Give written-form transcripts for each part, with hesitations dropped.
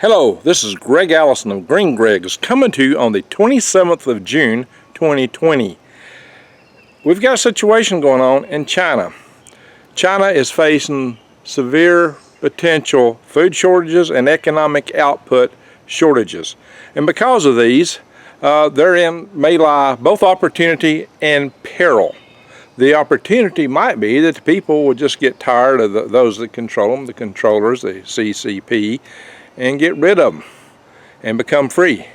Hello, this is Greg Allison of Green Greg's coming to you on the 27th of June 2020. We've got a situation going on in China. China is facing severe potential food shortages and economic output shortages. And because of these, therein may lie both opportunity and peril. The opportunity might be that the people will just get tired of those that control them, the controllers, the CCP, and get rid of them and become free.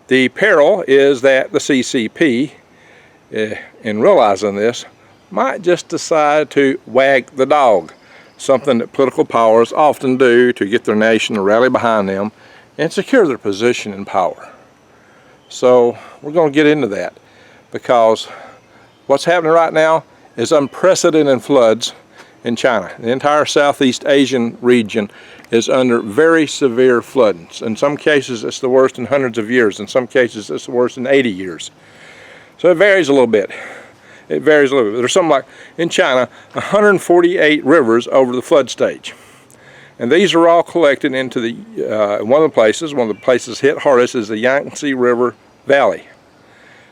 The peril is that the CCP, in realizing this, might just decide to wag the dog, something that political powers often do to get their nation to rally behind them and secure their position in power. So we're going to get into that, because what's happening right now is unprecedented floods in China. The entire Southeast Asian region is under very severe floodings. In some cases it's the worst in hundreds of years. In some cases it's the worst in 80 years. So it varies a little bit. It varies a little bit. There's something like, in China, 148 rivers over the flood stage. And these are all collected into the, one of the places hit hardest is the Yangtze River Valley,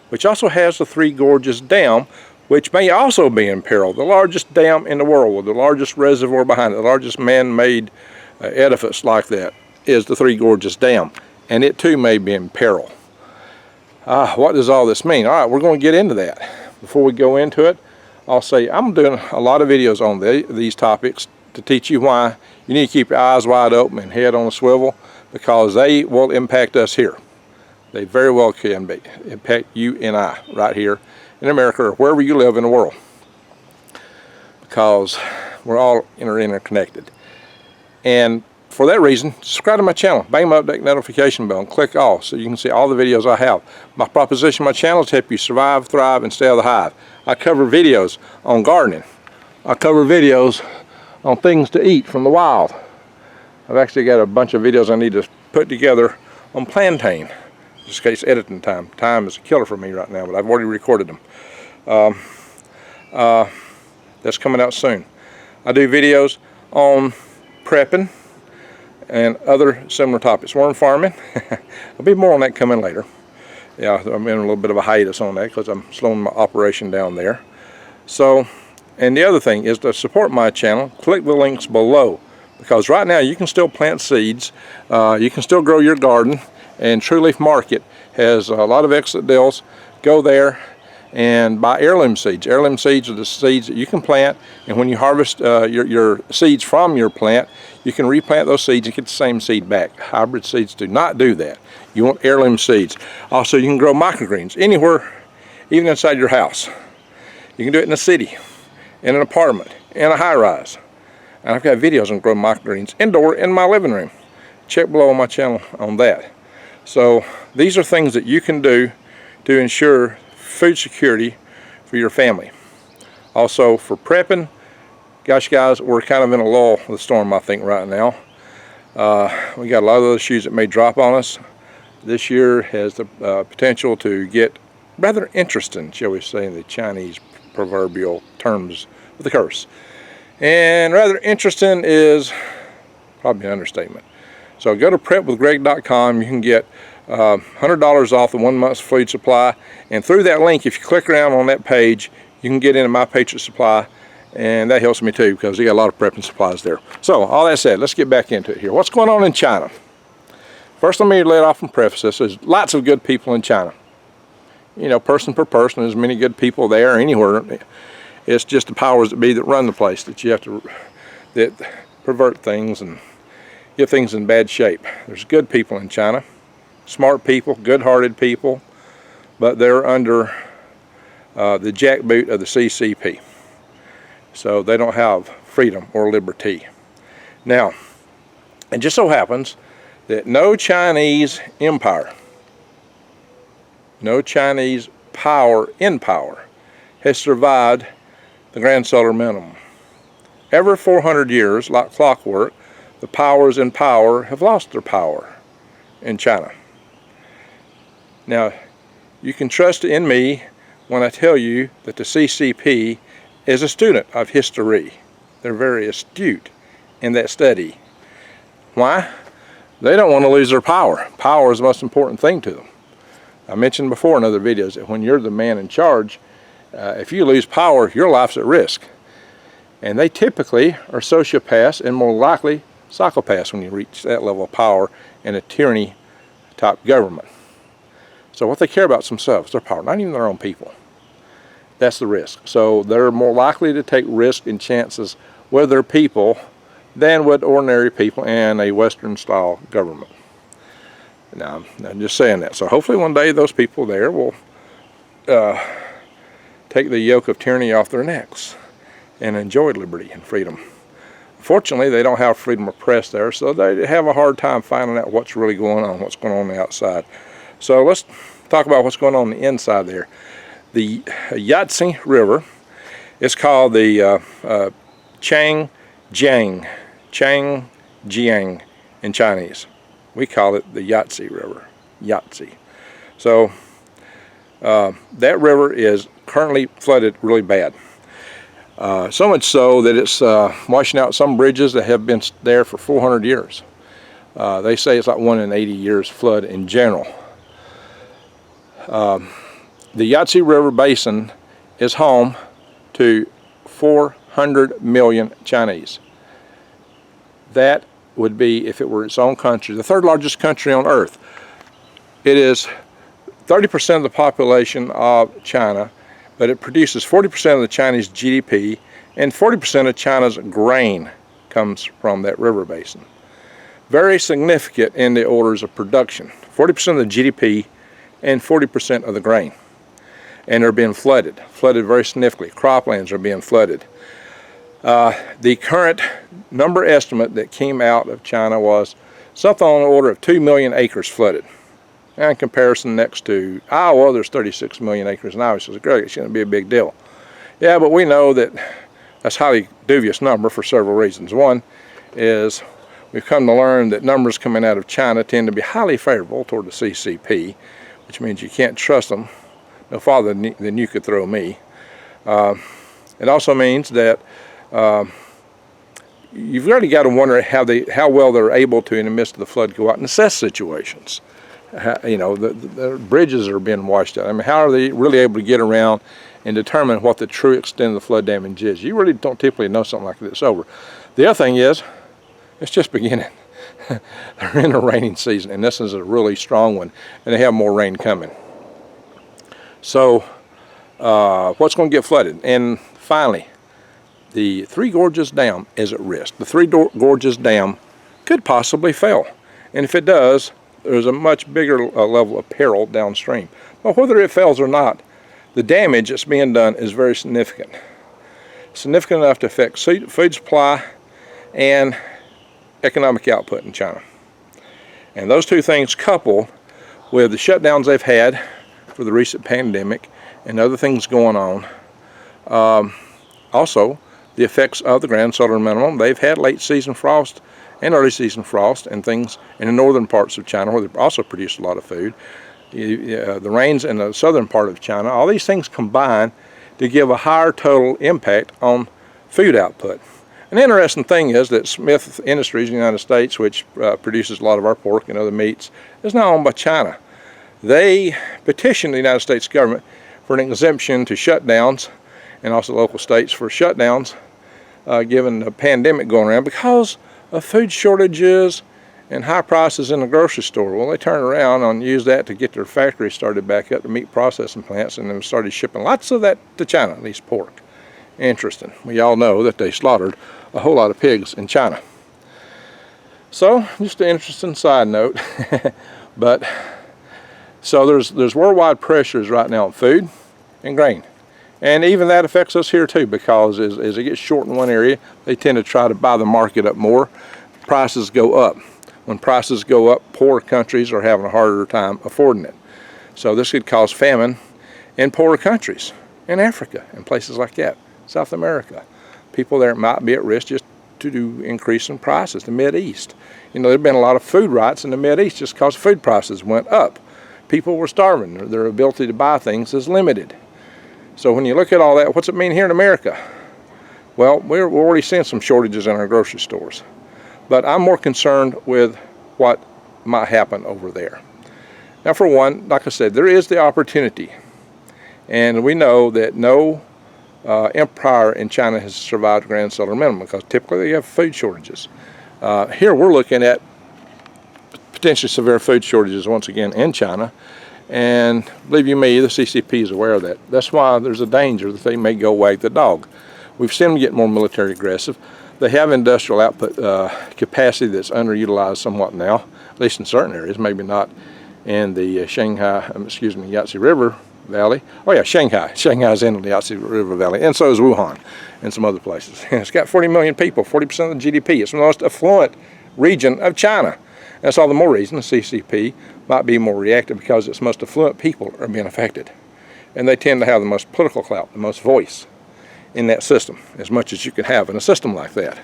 which also has the Three Gorges Dam, which may also be in peril. The largest dam in the world, with the largest reservoir behind it, the largest man-made edifice like that, is the Three Gorges Dam, and it too may be in peril. What does all this mean? All right, we're going to get into that. Before we go into it, I'll say I'm doing a lot of videos on these topics to teach you why you need to keep your eyes wide open and head on a swivel, because they will impact us here. They very well can impact you and I right here in America or wherever you live in the world, because we're all interconnected. And for that reason, subscribe to my channel, bang my update notification bell, and click all so you can see all the videos I have. My proposition, my channel is to help you survive, thrive, and stay out of the hive. I cover videos on gardening. I cover videos on things to eat from the wild. I've actually got a bunch of videos I need to put together on plantain. Just in case editing time. Time is a killer for me right now, but I've already recorded them. That's coming out soon. I do videos on prepping and other similar topics. Worm farming. There'll be more on that coming later. Yeah, I'm in a little bit of a hiatus on that because I'm slowing my operation down there. So, and the other thing is to support my channel, click the links below, because right now you can still plant seeds, you can still grow your garden, and True Leaf Market has a lot of excellent deals. Go there and buy heirloom seeds. Heirloom seeds are the seeds that you can plant, and when you harvest your seeds from your plant, you can replant those seeds and get the same seed back. Hybrid seeds do not do that. You want heirloom seeds. Also, you can grow microgreens anywhere, even inside your house. You can do it in a city, in an apartment, in a high-rise. And I've got videos on growing microgreens indoor in my living room. Check below on my channel on that. So these are things that you can do to ensure food security for your family. Also for prepping, gosh guys, we're kind of in a lull of the storm I think right now. We got a lot of those shoes that may drop on us. This year has the potential to get rather interesting, shall we say, in the Chinese proverbial terms of the curse. And rather interesting is probably an understatement. So go to prepwithgreg.com. You can get $100 off the 1 month's food supply, and through that link, if you click around on that page, you can get into my Patriot Supply, and that helps me too, because we got a lot of prepping supplies there. So all that said, let's get back into it here. What's going on in China? First, let me let off and preface this. There's lots of good people in China. You know, person per person, there's many good people there anywhere. It's just the powers that be that run the place that you have to, that pervert things and get things in bad shape. There's good people in China, smart people, good-hearted people, but they're under the jackboot of the CCP. So they don't have freedom or liberty. Now, it just so happens that no Chinese empire, no Chinese power in power has survived the grand solar minimum. Every 400 years, like clockwork, the powers in power have lost their power in China. Now, you can trust in me when I tell you that the CCP is a student of history. They're very astute in that study. Why? They don't want to lose their power. Power is the most important thing to them. I mentioned before in other videos that when you're the man in charge, if you lose power, your life's at risk. And they typically are sociopaths and more likely psychopaths when you reach that level of power in a tyranny type government. So what they care about is themselves, their power, not even their own people. That's the risk. So they're more likely to take risks and chances with their people than with ordinary people in a Western style government. Now, I'm just saying that. So hopefully one day those people there will take the yoke of tyranny off their necks and enjoy liberty and freedom. Fortunately, they don't have freedom of press there, so they have a hard time finding out what's really going on, what's going on the outside. So let's talk about what's going on the inside there. The Yahtzee River is called the Changjiang in Chinese. We call it the Yahtzee River, Yahtzee. So that river is currently flooded really bad. So much so that it's washing out some bridges that have been there for 400 years. They say it's like 1 in 80 years flood in general. The Yahtzee River Basin is home to 400 million Chinese. That would be, if it were its own country, the third largest country on earth. It is 30% of the population of China, but it produces 40% of the Chinese GDP, and 40% of China's grain comes from that river basin. Very significant in the orders of production. 40% of the GDP and 40% of the grain. And they're being flooded very significantly. Croplands are being flooded. The current number estimate that came out of China was something on the order of 2 million acres flooded. And in comparison next to Iowa, there's 36 million acres in Iowa, so it's great, it shouldn't be a big deal. Yeah, but we know that that's a highly dubious number for several reasons. One is we've come to learn that numbers coming out of China tend to be highly favorable toward the CCP, which means you can't trust them no farther than you could throw me. It also means that you've really got to wonder how well they're able to, in the midst of the flood, go out and assess situations. The bridges are being washed out. I mean, how are they really able to get around and determine what the true extent of the flood damage is? You really don't typically know something like this over. The other thing is, it's just beginning. They're in a raining season, and this is a really strong one, and they have more rain coming. So, what's going to get flooded? And finally, the Three Gorges Dam is at risk. The Three Gorges Dam could possibly fail, and if it does, there's a much bigger level of peril downstream. But whether it fails or not, the damage that's being done is very significant. Significant enough to affect food supply and economic output in China. And those two things, coupled with the shutdowns they've had for the recent pandemic and other things going on, also the effects of the grand solar minimum. They've had late season frost and early season frost and things in the northern parts of China where they also produce a lot of food. The rains in the southern part of China, all these things combine to give a higher total impact on food output. An interesting thing is that Smith Industries in the United States, which produces a lot of our pork and other meats, is now owned by China. They petitioned the United States government for an exemption to shutdowns and also local states for shutdowns given the pandemic going around because of food shortages and high prices in the grocery store. Well, they turned around and used that to get their factories started back up, the meat processing plants, and then started shipping lots of that to China, at least pork. Interesting. We all know that they slaughtered a whole lot of pigs in China. So, just an interesting side note. But, so there's worldwide pressures right now on food and grain. And even that affects us here too, because as it gets short in one area, they tend to try to buy the market up more. Prices go up. When prices go up, poor countries are having a harder time affording it. So this could cause famine in poorer countries, in Africa and places like that, South America. People there might be at risk just to do increase in prices. The Mideast. You know, there have been a lot of food riots in the Mideast just because food prices went up. People were starving. Their ability to buy things is limited. So when you look at all that, what's it mean here in America? Well, we're already seeing some shortages in our grocery stores. But I'm more concerned with what might happen over there. Now, for one, like I said, there is the opportunity, and we know that no empire in China has survived grand solar minimum, because typically you have food shortages. Here we're looking at potentially severe food shortages once again in China, and believe you me, the CCP is aware of that. That's why there's a danger that they may go wag the dog. We've seen them get more military aggressive. They have industrial output capacity that's underutilized somewhat now, at least in certain areas, maybe not in the Yahtzee River Valley. Oh yeah, Shanghai's in the Yahtzee River Valley, and so is Wuhan and some other places. It's got 40 million people, 40% of the GDP. It's the most affluent region of China. That's all the more reason the CCP might be more reactive, because its most affluent people are being affected. And they tend to have the most political clout, the most voice in that system, as much as you can have in a system like that.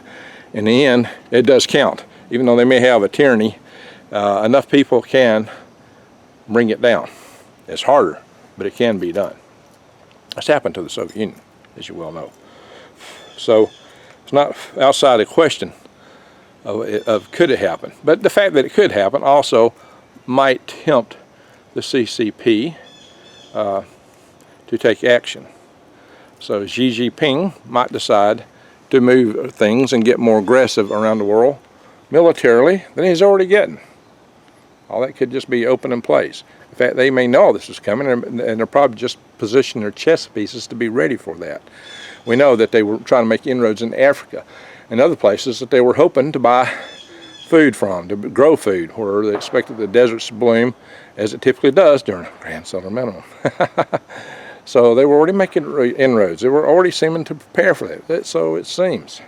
In the end, it does count. Even though they may have a tyranny, enough people can bring it down. It's harder, but it can be done. It's happened to the Soviet Union, as you well know. So it's not outside the question of could it happen. But the fact that it could happen also might tempt the CCP to take action. So Xi Jinping might decide to move things and get more aggressive around the world militarily than he's already getting. All that could just be open in place. In fact, they may know this is coming, and they're probably just positioning their chess pieces to be ready for that. We know that they were trying to make inroads in Africa and other places that they were hoping to buy food from, to grow food, where they expected the deserts to bloom, as it typically does during grand solar minimum. So they were already making inroads. They were already seeming to prepare for that. So it seems.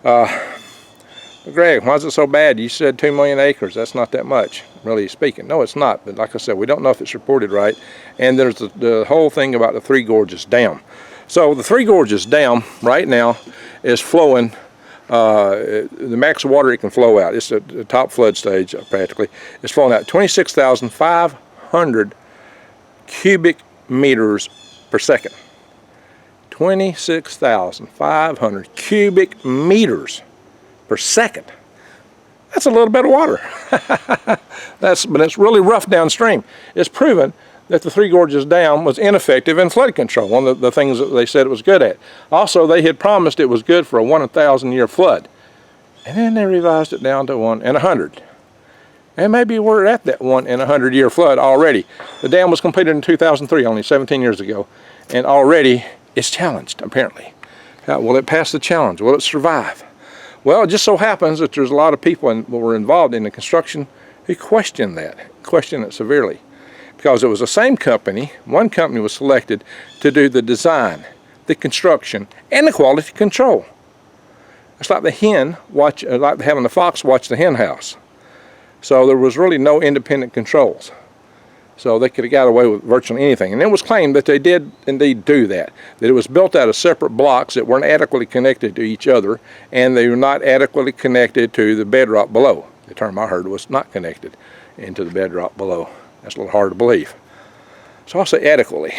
Greg, why is it so bad? You said 2 million acres. That's not that much, really speaking. No, it's not. But like I said, we don't know if it's reported right. And there's the whole thing about the Three Gorges Dam. So the Three Gorges Dam right now is flowing the max water it can flow out. It's at the top flood stage practically. It's flowing out 26,500 cubic meters per second. 26,500 cubic meters per second. That's a little bit of water. But it's really rough downstream. It's proven that the Three Gorges Dam was ineffective in flood control, one of the things that they said it was good at. Also, they had promised it was good for a 1 in 1,000 year flood. And then they revised it down to 1 in 100. And maybe we're at that 1 in 100 year flood already. The dam was completed in 2003, only 17 years ago, and already it's challenged, apparently. Will it pass the challenge? Will it survive? Well, it just so happens that there's a lot of people who were involved in the construction who question it severely. Because it was the same company, one company was selected to do the design, the construction, and the quality control. It's like like having the fox watch the hen house. So there was really no independent controls. So they could have got away with virtually anything. And it was claimed that they did indeed do that. That it was built out of separate blocks that weren't adequately connected to each other, and they were not adequately connected to the bedrock below. The term I heard was not connected into the bedrock below. That's a little hard to believe. So I'll say adequately.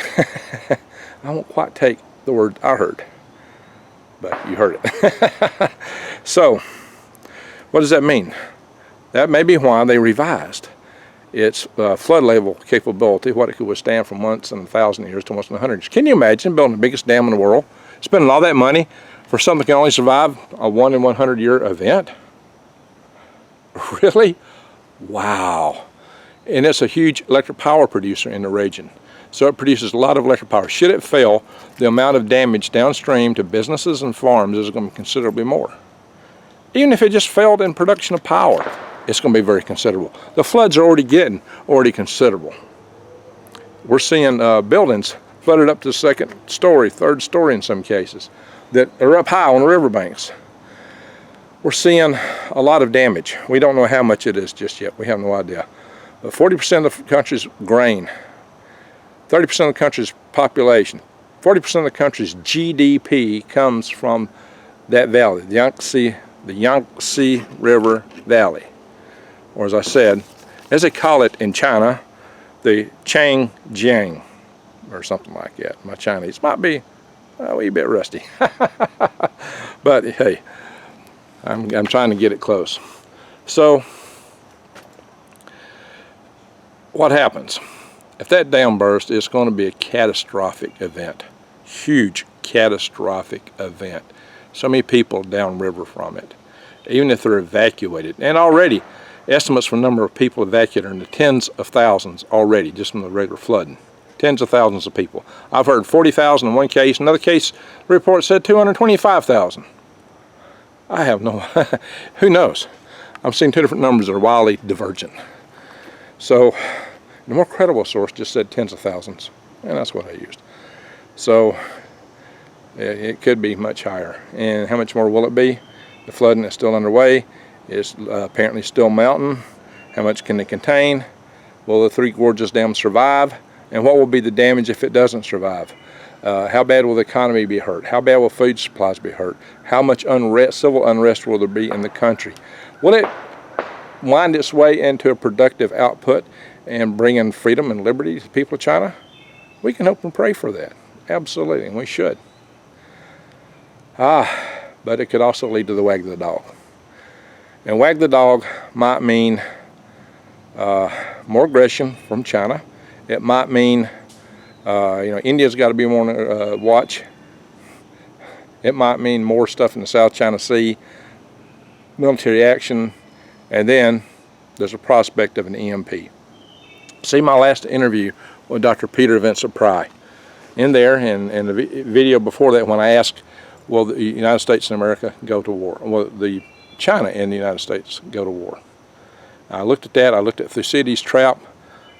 I won't quite take the word I heard, but you heard it. So what does that mean? That may be why they revised its flood level capability, what it could withstand from once in 1,000 years to once in 100 years. Can you imagine building the biggest dam in the world, spending all that money for something that can only survive a 1 in 100 year event? Really? Wow. And it's a huge electric power producer in the region. So it produces a lot of electric power. Should it fail, the amount of damage downstream to businesses and farms is going to be considerably more. Even if it just failed in production of power, it's going to be very considerable. The floods are already considerable. We're seeing buildings flooded up to the second story, third story in some cases, that are up high on the riverbanks. We're seeing a lot of damage. We don't know how much it is just yet. We have no idea. But 40% of the country's grain, 30% of the country's population, 40% of the country's GDP comes from that valley, the Yangtze River Valley. Or as I said, as they call it in China, the Changjiang, or something like that. My Chinese might be a wee bit rusty. But hey, I'm trying to get it close. So what happens? If that dam bursts, it's going to be a catastrophic event. Huge catastrophic event. So many people downriver from it, even if they're evacuated. And already, estimates for the number of people evacuated are in the tens of thousands already, just from the regular flooding. Tens of thousands of people. I've heard 40,000 in one case. Another case, the report said 225,000. I have no, who knows? I've seen two different numbers that are wildly divergent. So, the more credible source just said tens of thousands, and that's what I used. So, it could be much higher. And how much more will it be? The flooding is still underway. It's apparently still mountain. How much can it contain? Will the three Gorges Dam survive? And what will be the damage if it doesn't survive? How bad will the economy be hurt? How bad will food supplies be hurt? How much unrest, civil unrest will there be in the country? Will it wind its way into a productive output and bring in freedom and liberty to the people of China? We can hope and pray for that. Absolutely, and we should. But it could also lead to the wag the dog. And wag the dog might mean more aggression from China. It might mean, India's got to be more on watch. It might mean more stuff in the South China Sea, military action, and then there's a prospect of an EMP. See my last interview with Dr. Peter Vincent Pry. In there, and the video before that, when I asked, will the United States and America go to war? Will the China and the United States go to war? I looked at that. I looked at Thucydides' trap.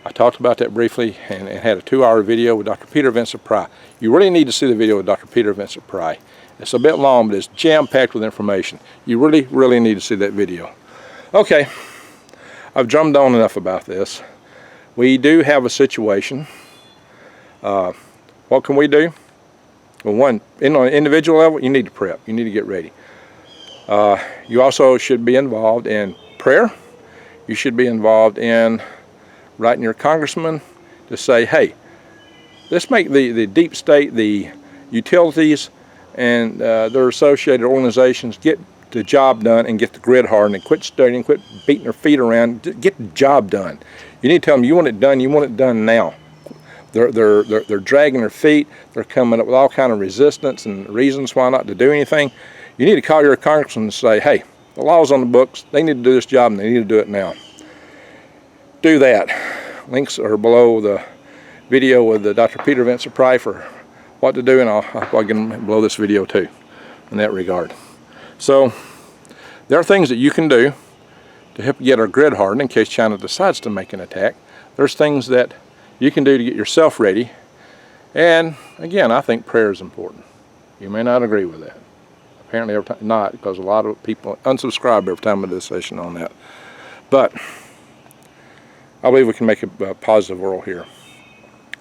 I talked about that briefly and had a 2-hour video with Dr. Peter Vincent Pry. You really need to see the video with Dr. Peter Vincent Pry. It's a bit long, but it's jam-packed with information. You really, really need to see that video. Okay, I've drummed on enough about this. We do have a situation. What can we do? Well, one, on an individual level, you need to prep. You need to get ready. You also should be involved in prayer. You should be involved in writing your congressman to say, hey, let's make the deep state, the utilities, and their associated organizations get the job done and get the grid hardened and quit studying, quit beating their feet around, get the job done. You need to tell them you want it done now. They're dragging their feet. They're coming up with all kind of resistance and reasons why not to do anything. You need to call your congressman and say, hey, the law's on the books. They need to do this job and they need to do it now. Do that. Links are below the video with Dr. Peter Vincent Pry for what to do, and I'll plug in below this video too in that regard. So there are things that you can do to help get our grid hardened in case China decides to make an attack. There's things that you can do to get yourself ready. And again, I think prayer is important. You may not agree with that. Apparently not, because a lot of people unsubscribe every time I do a session on that. But I believe we can make a positive world here.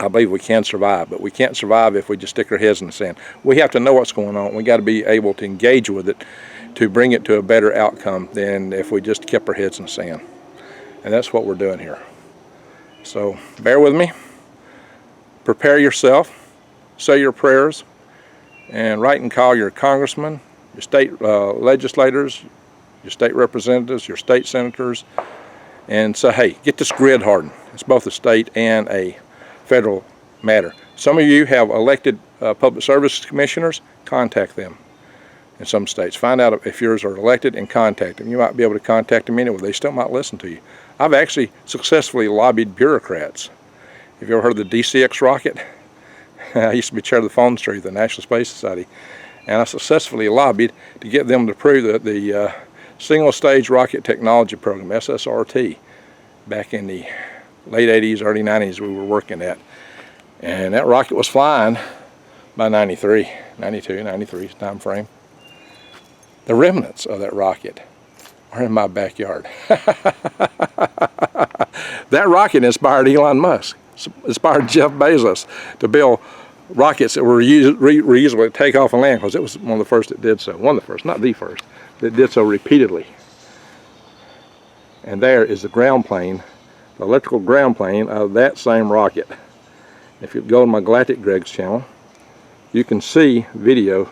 I believe we can survive, but we can't survive if we just stick our heads in the sand. We have to know what's going on. We got to be able to engage with it to bring it to a better outcome than if we just kept our heads in the sand. And that's what we're doing here. So bear with me. Prepare yourself. Say your prayers. And write and call your congressman, your state legislators, your state representatives, your state senators, and say, hey, get this grid hardened. It's both a state and a federal matter. Some of you have elected public service commissioners. Contact them in some states. Find out if yours are elected and contact them. You might be able to contact them anyway. They still might listen to you. I've actually successfully lobbied bureaucrats. Have you ever heard of the DCX rocket? I used to be chair of the phone industry of the National Space Society, and I successfully lobbied to get them to approve the single-stage rocket technology program, SSRT, back in the late 80s, early 90s we were working at. And that rocket was flying by 93, 92, 93 time frame. The remnants of that rocket are in my backyard. That rocket inspired Elon Musk, inspired Jeff Bezos to build rockets that were reusable to take off and land, because it was one of the first that did so. One of the first, not the first, that did so repeatedly. And there is the ground plane, the electrical ground plane of that same rocket. If you go to my Galactic Greg's channel, you can see a video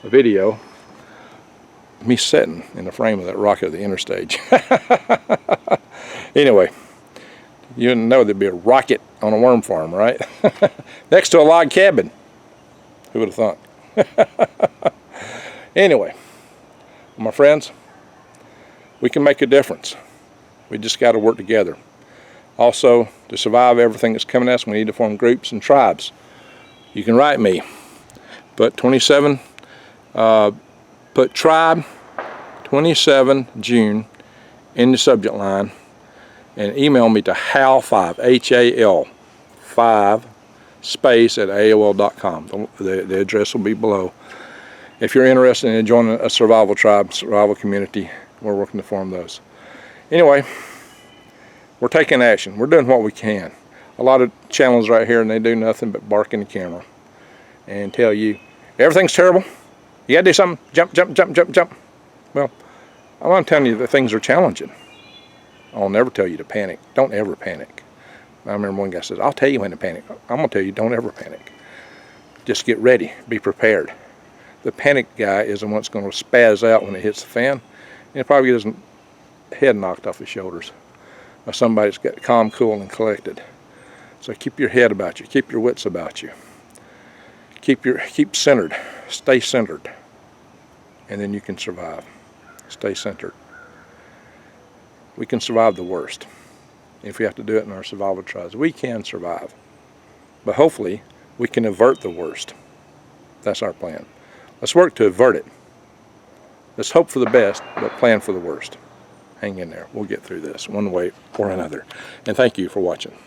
of me sitting in the frame of that rocket of the interstage. Anyway, You didn't know there'd be a rocket on a worm farm, right? Next to a log cabin. Who would have thought? Anyway, my friends, we can make a difference. We just got to work together. Also, to survive everything that's coming at us, we need to form groups and tribes. You can write me. Put 27, put tribe 27 June in the subject line and email me to HAL5, H-A-L 5 space at AOL.com. The address will be below. If you're interested in joining a survival tribe, survival community, we're working to form those. Anyway, we're taking action. We're doing what we can. A lot of channels right here, and they do nothing but bark in the camera and tell you everything's terrible. You gotta do something. Jump, jump, jump, jump, jump. Well, I'm telling you that things are challenging. I'll never tell you to panic. Don't ever panic. I remember one guy says, I'll tell you when to panic. I'm gonna tell you, don't ever panic. Just get ready, be prepared. The panic guy is the one that's gonna spaz out when it hits the fan, and he'll probably get his head knocked off his shoulders by somebody that's got calm, cool, and collected. So keep your head about you, keep your wits about you. Keep centered, stay centered, and then you can survive. Stay centered. We can survive the worst. If we have to do it in our survival tribes, we can survive. But hopefully, we can avert the worst. That's our plan. Let's work to avert it. Let's hope for the best, but plan for the worst. Hang in there. We'll get through this one way or another. And thank you for watching.